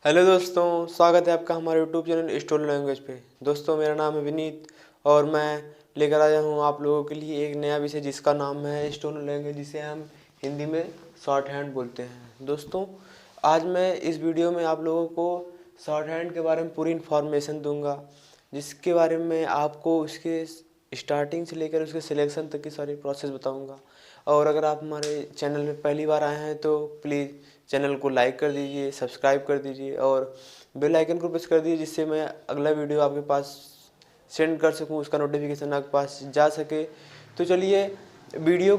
Hello दोस्तों, स्वागत है आपका हमारे यूट्यूब चैनल स्टोन लैंग्वेज पे। दोस्तों, मेरा नाम है विनीत और मैं लेकर आया हूँ आप लोगों के लिए एक नया विषय जिसका नाम है स्टोन लैंग्वेज, जिसे हम हिंदी में शॉर्ट हैंड बोलते हैं। दोस्तों, आज मैं इस वीडियो में आप लोगों को शॉर्ट हैंड के बारे में पूरी इन्फॉर्मेशन दूंगा, जिसके बारे में आपको उसके स्टार्टिंग से लेकर उसके सिलेक्शन तक की सारी प्रोसेस बताऊंगा। और अगर आप हमारे चैनल में पहली बार आए हैं तो प्लीज़ चैनल को लाइक कर दीजिए, सब्सक्राइब कर दीजिए और बेल आइकन को प्रेस कर दीजिए, जिससे मैं अगला वीडियो आपके पास सेंड कर सकूं, उसका नोटिफिकेशन आपके पास जा सके। तो चलिए वीडियो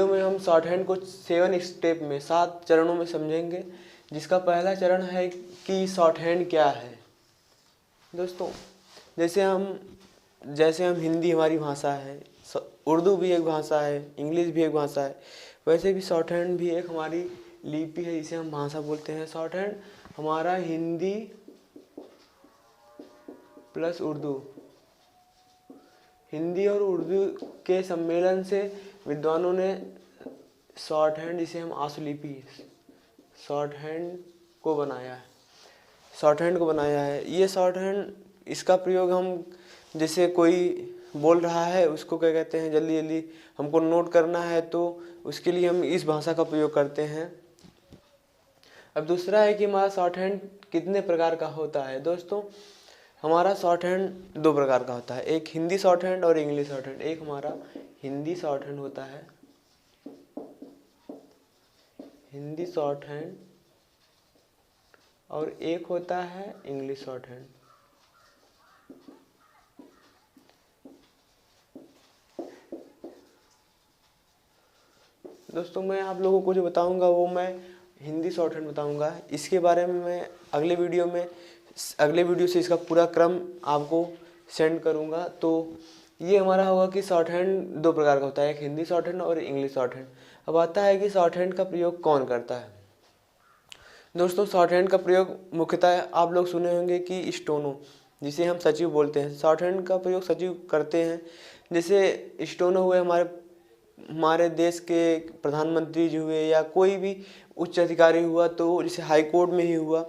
में हम शॉर्ट हैंड को 7 स्टेप में 7 चरणों में समझेंगे, जिसका पहला चरण है कि शॉर्ट हैंड क्या है। दोस्तों, जैसे हम हिंदी हमारी भाषा है, उर्दू भी एक भाषा है, इंग्लिश भी एक भाषा है, वैसे भी शॉर्ट हैंड भी एक हमारी लिपि है जिसे हम भाषा बोलते हैं। शॉर्ट हैंड हमारा हिंदी प्लस उर्दू, हिंदी और उर्दू के सम्मेलन से विद्वानों ने शॉर्ट हैंड, जिसे हम आशुलिपि शॉर्ट हैंड को बनाया है। ये शॉर्ट हैंड, इसका प्रयोग हम जैसे कोई बोल रहा है उसको क्या कहते हैं, जल्दी जल्दी हमको नोट करना है तो उसके लिए हम इस भाषा का प्रयोग करते हैं। अब दूसरा है कि हमारा शॉर्ट हैंड कितने प्रकार का होता है। दोस्तों, हमारा शॉर्ट हैंड 2 प्रकार का होता है, एक हिंदी शॉर्ट हैंड और इंग्लिश शॉर्ट हैंड। एक हमारा हिंदी शॉर्ट हैंड होता है, हिंदी शॉर्ट हैंड, और एक होता है इंग्लिश शॉर्ट हैंड। दोस्तों, मैं आप लोगों को जो बताऊंगा वो मैं हिंदी शॉर्ट हैंड बताऊंगा। इसके बारे में मैं अगले वीडियो से इसका पूरा क्रम आपको सेंड करूंगा। तो ये हमारा होगा कि शॉर्ट हैंड 2 प्रकार का होता है, एक हिंदी शॉर्ट हैंड और इंग्लिश शॉर्ट हैंड। अब आता है कि शॉर्ट हैंड का प्रयोग कौन करता है। दोस्तों, शॉर्ट हैंड का प्रयोग मुख्यतः आप लोग सुने होंगे कि स्टोनो, जिसे हम सचिव बोलते हैं, शॉर्ट हैंड का प्रयोग सचिव करते हैं। जैसे स्टोनो हुए हमारे देश के प्रधानमंत्री जी हुए, या कोई भी उच्च अधिकारी हुआ, तो जैसे हाई कोर्ट में ही हुआ,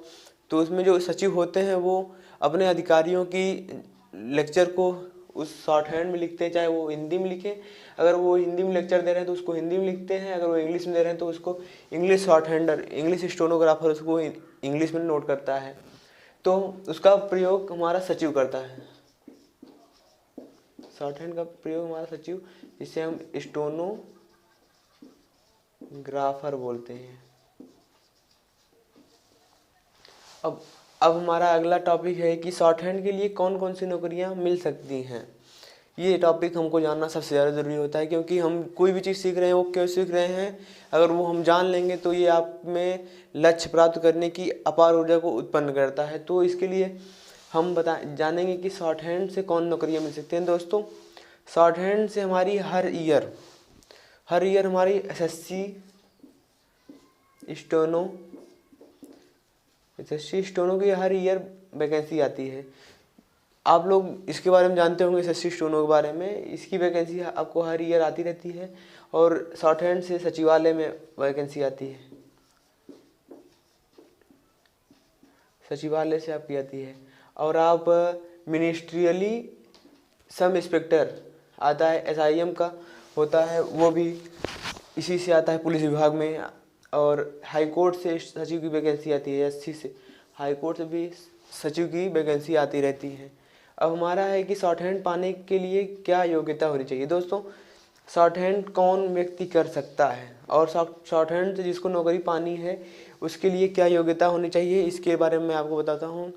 तो उसमें जो सचिव होते हैं वो अपने अधिकारियों की लेक्चर को उस शॉर्ट हैंड में लिखते हैं, चाहे वो हिंदी में लिखें। अगर वो हिंदी में लेक्चर दे रहे हैं तो उसको हिंदी में लिखते हैं, अगर वो इंग्लिश में दे रहे हैं तो उसको इंग्लिश शॉर्ट हैंडर, इंग्लिश स्टोनोग्राफर उसको इंग्लिश में नोट करता है। तो उसका प्रयोग हमारा सचिव करता है, शॉर्ट हैंड का प्रयोग हमारा सचिव, जिसे हम स्टोनोग्राफर बोलते हैं। अब हमारा अगला टॉपिक है कि शॉर्ट हैंड के लिए कौन कौन सी नौकरियां मिल सकती हैं। ये टॉपिक हमको जानना सबसे ज़्यादा ज़रूरी होता है, क्योंकि हम कोई भी चीज़ सीख रहे हैं वो क्यों सीख रहे हैं, अगर वो हम जान लेंगे तो ये आप में लक्ष्य प्राप्त करने की अपार ऊर्जा को उत्पन्न करता है। तो इसके लिए हम जानेंगे कि शॉर्ट हैंड से कौन नौकरियां मिल सकती हैं। दोस्तों, शॉर्ट हैंड से हमारी हर ईयर हमारी एसएससी स्टोनो की हर ईयर वैकेंसी आती है। आप लोग इसके बारे में जानते होंगे, एसएससी स्टोनो के बारे में। इसकी वैकेंसी आपको हर ईयर आती रहती है, और शॉर्ट हैंड से सचिवालय में वैकेंसी आती है, सचिवालय से आपकी आती है। और आप मिनिस्ट्रियली सब इंस्पेक्टर आता है, एसआईएम का होता है, वो भी इसी से आता है, पुलिस विभाग में। और हाई कोर्ट से सचिव की वैकेंसी आती है, एससी से हाई कोर्ट से भी सचिव की वैकेंसी आती रहती है। अब हमारा है कि शॉर्ट हैंड पाने के लिए क्या योग्यता होनी चाहिए। दोस्तों, शॉर्ट हैंड कौन व्यक्ति कर सकता है, और शॉर्ट हैंड से जिसको नौकरी पानी है उसके लिए क्या योग्यता होनी चाहिए, इसके बारे में मैं आपको बताता हूँ।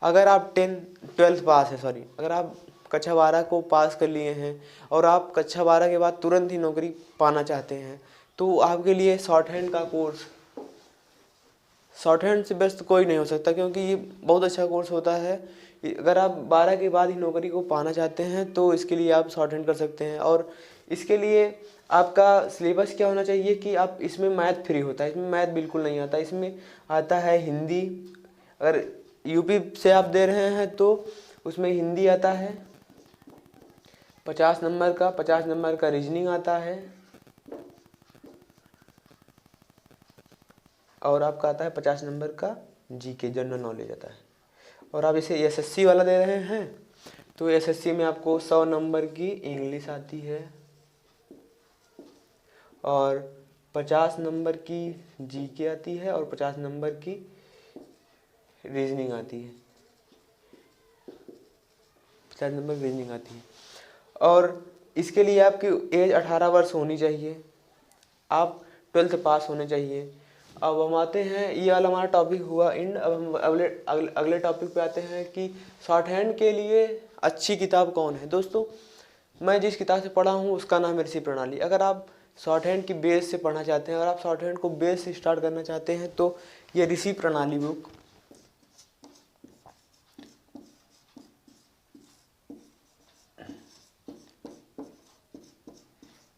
अगर आप 12th पास है, अगर आप कक्षा 12 को पास कर लिए हैं और आप कक्षा 12 के बाद तुरंत ही नौकरी पाना चाहते हैं, तो आपके लिए शॉर्ट हैंड का कोर्स, शॉर्ट हैंड से बेस्ट कोई नहीं हो सकता, क्योंकि ये बहुत अच्छा कोर्स होता है। अगर आप 12 के बाद ही नौकरी को पाना चाहते हैं तो इसके लिए आप शॉर्ट हैंड कर सकते हैं। और इसके लिए आपका सिलेबस क्या होना चाहिए कि आप इसमें मैथ फ्री होता है, इसमें मैथ बिल्कुल नहीं आता, इसमें आता है हिंदी। अगर यूपी से आप दे रहे हैं तो उसमें हिंदी आता है 50 नंबर का रीजनिंग आता है, और आपका आता है 50 नंबर का जीके जनरल नॉलेज आता है। और आप इसे एसएससी वाला दे रहे हैं तो एसएससी में आपको 100 नंबर की इंग्लिश आती है और 50 नंबर की जीके आती है और 50 नंबर की रीजनिंग आती है। 50 नंबर रीजनिंग आती है और इसके लिए आपकी एज 18 वर्ष होनी चाहिए, आप 12th पास होने चाहिए। अब हम आते हैं, ये वाला हमारा टॉपिक हुआ इंड। अब हम अगले टॉपिक पे आते हैं कि शॉर्ट हैंड के लिए अच्छी किताब कौन है। दोस्तों, मैं जिस किताब से पढ़ा हूँ उसका नाम है ऋषि प्रणाली। अगर आप शॉर्ट हैंड की बेस से पढ़ना चाहते हैं, अगर आप शॉर्ट हैंड को बेस से स्टार्ट करना चाहते हैं तो ये ऋषि प्रणाली बुक,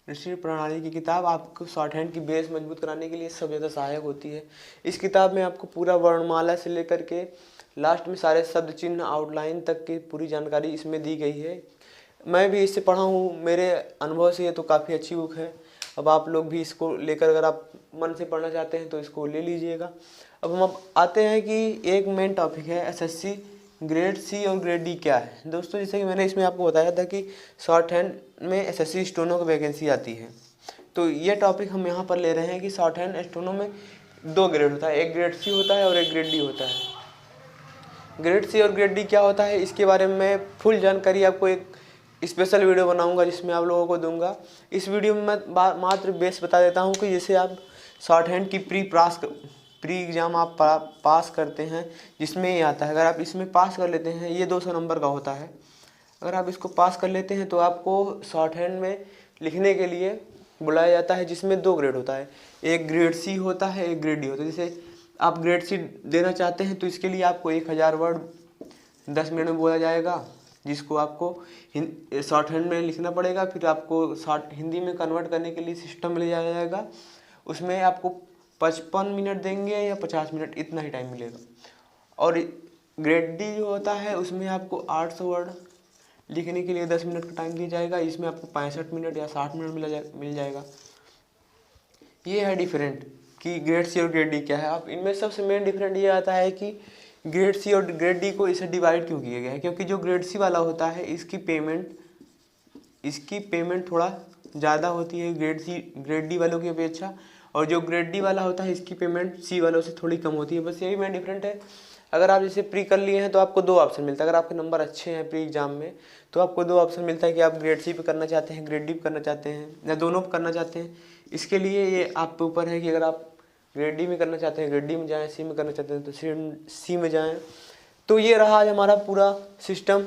ऋषि प्रणाली की किताब आपको शॉर्ट हैंड की बेस मजबूत कराने के लिए सबसे ज़्यादा सहायक होती है। इस किताब में आपको पूरा वर्णमाला से लेकर के लास्ट में सारे शब्द चिन्ह आउटलाइन तक की पूरी जानकारी इसमें दी गई है। मैं भी इससे पढ़ा हूँ, मेरे अनुभव से ये तो काफ़ी अच्छी बुक है। अब आप लोग भी इसको लेकर अगर आप मन से पढ़ना चाहते हैं तो इसको ले लीजिएगा। अब हम आते हैं कि एक मेन टॉपिक है एसएससी ग्रेड सी और ग्रेड डी क्या है। दोस्तों, जैसे कि मैंने इसमें आपको बताया था कि शॉर्ट हैंड में एसएससी स्टेनो की वैकेंसी आती है, तो ये टॉपिक हम यहाँ पर ले रहे हैं कि शॉर्ट हैंड स्टेनो में 2 ग्रेड होता है, एक ग्रेड सी होता है और एक ग्रेड डी होता है। ग्रेड सी और ग्रेड डी क्या होता है इसके बारे में मैं फुल जानकारी आपको एक स्पेशल वीडियो बनाऊंगा जिसमें आप लोगों को दूंगा। इस वीडियो में मैं मात्र बेस बता देता हूँ कि जैसे आप शॉर्ट हैंड की प्री एग्ज़ाम आप पास करते हैं जिसमें ये आता है। अगर आप इसमें पास कर लेते हैं, ये 200 नंबर का होता है, अगर आप इसको पास कर लेते हैं तो आपको शॉर्ट हैंड में लिखने के लिए बुलाया जाता है, जिसमें 2 ग्रेड होता है, एक ग्रेड सी होता है, एक ग्रेड डी होता है। जैसे आप ग्रेड सी देना चाहते हैं तो इसके लिए आपको 1000 वर्ड 10 मिनट में बोला जाएगा, जिसको आपको शॉर्ट हैंड में लिखना पड़ेगा। फिर आपको हिंदी में कन्वर्ट करने के लिए सिस्टम मिल जाएगा, उसमें आपको 55 मिनट देंगे या 50 मिनट, इतना ही टाइम मिलेगा। और ग्रेड डी जो होता है उसमें आपको 800 वर्ड लिखने के लिए 10 मिनट का टाइम दिया जाएगा, इसमें आपको 65 मिनट या 60 मिनट मिल जाएगा। ये है डिफरेंट कि ग्रेड सी और ग्रेड डी क्या है। अब इनमें सबसे मेन डिफरेंट ये आता है कि ग्रेड सी और ग्रेड डी को इसे डिवाइड क्यों किया गया है, क्योंकि जो ग्रेड सी वाला होता है इसकी पेमेंट थोड़ा ज़्यादा होती है ग्रेड डी वालों की अपेक्षा, और जो ग्रेड डी वाला होता है इसकी पेमेंट सी वालों से थोड़ी कम होती है। बस यही मेन डिफरेंट है। अगर आप जैसे प्री कर लिए हैं तो आपको 2 ऑप्शन मिलता है। अगर आपके नंबर अच्छे हैं प्री एग्जाम में तो आपको 2 ऑप्शन मिलता है कि आप ग्रेड सी पे करना चाहते हैं, ग्रेड डी पे करना चाहते हैं, या दोनों पे करना चाहते हैं। इसके लिए ये आपके ऊपर है कि अगर आप ग्रेड डी में करना चाहते हैं ग्रेड डी में जाएँ, सी में करना चाहते हैं तो सी में जाएँ। तो ये रहा आज हमारा पूरा सिस्टम,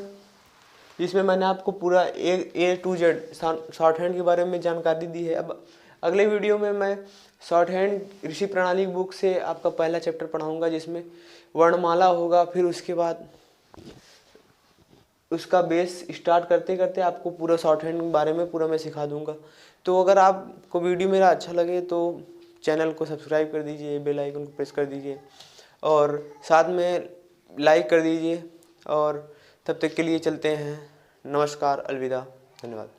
जिसमें मैंने आपको पूरा A to Z short hand के बारे में जानकारी दी है। अब अगले वीडियो में मैं शॉर्ट हैंड ऋषि प्रणाली बुक से आपका पहला चैप्टर पढ़ाऊंगा, जिसमें वर्णमाला होगा। फिर उसके बाद उसका बेस स्टार्ट करते करते आपको पूरा शॉर्ट हैंड के बारे में पूरा मैं सिखा दूंगा। तो अगर आपको वीडियो मेरा अच्छा लगे तो चैनल को सब्सक्राइब कर दीजिए, बेल आइकन को प्रेस कर दीजिए और साथ में लाइक कर दीजिए। और तब तक के लिए चलते हैं। नमस्कार, अलविदा, धन्यवाद।